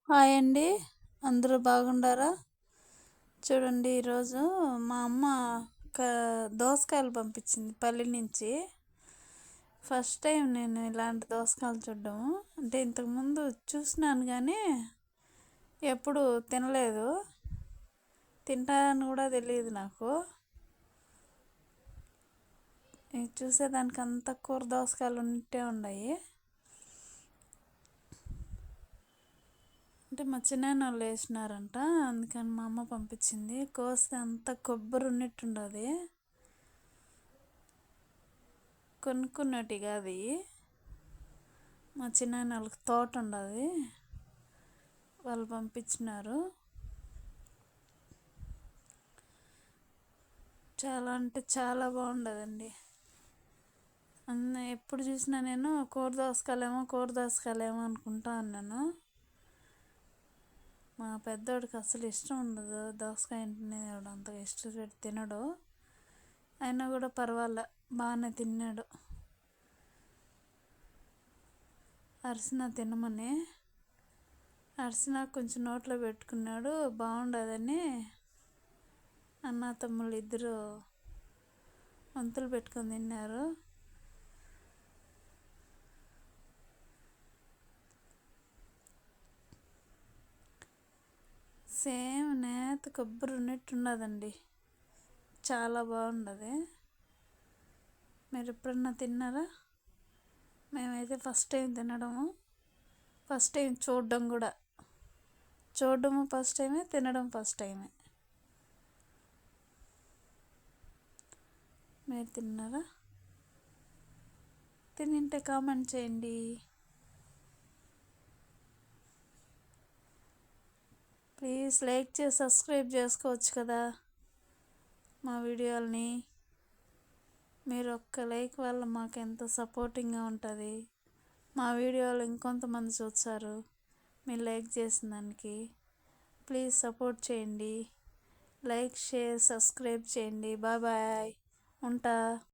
Hi అండి. అందరూ బాగుండారా? చూడండి, ఈరోజు మా అమ్మ దోసకాయలు పంపించింది పల్లి నుంచి. ఫస్ట్ టైం నేను ఇలాంటి దోసకాయలు చూడ్డము. అంటే ఇంతకుముందు చూసినాను కానీ ఎప్పుడు తినలేదు, తింటానని కూడా తెలియదు నాకు. చూసేదానికి అంత కూర దోసకాయలు ఉంటే ఉన్నాయి. అంటే మా చిన్నాన్నోళ్ళు వేసినారంట, అందుకని మా అమ్మ పంపించింది. కోస్తే అంత కొబ్బరి ఉన్నట్టుండదు, కొనుక్కున్నట్టు కాదు. మా చిన్నాన్నోళ్ళకి తోట ఉండదు, వాళ్ళు పంపించినారు. చాలా అంటే చాలా బాగుండదండి. ఎప్పుడు చూసినా నేను కూర దోసకాయలేమో అనుకుంటా అన్నాను. మా పెద్దోడికి అసలు ఇష్టం ఉండదు దోసకాయ అంటేనే, అంతగా ఇష్టపెట్టి తినడు. అయినా కూడా పర్వాలే, బాగానే తిన్నాడు. అరిసిన తినమని అరిసిన కొంచెం నోట్లో పెట్టుకున్నాడు, బాగుండదని అన్న తమ్ముళ్ళు ఇద్దరు వంతులు పెట్టుకొని తిన్నారు. సేమ్ నేత కొబ్బరి ఉన్నట్టుండదండి, చాలా బాగుండదు. మీరు ఎప్పుడన్నా తిన్నారా? మేమైతే ఫస్ట్ టైం తినడము, ఫస్ట్ టైం చూడడం కూడా. చూడడము ఫస్ట్ టైమే, తినడం ఫస్ట్ టైమే. మీరు తిన్నారా? తినింటే కామెంట్ చేయండి. ప్లీజ్ లైక్ చేసి సబ్స్క్రైబ్ చేసుకోవచ్చు కదా మా వీడియోలని. మీరు ఒక్క లైక్ వల్ల మాకు ఎంతో సపోర్టింగ్గా ఉంటుంది. మా వీడియోలు ఇంకొంతమంది చూస్తారు మీరు లైక్ చేసిన దానికి. ప్లీజ్ సపోర్ట్ చేయండి, లైక్ షేర్ సబ్స్క్రైబ్ చేయండి. బాయ్ బాయ్, ఉంటా.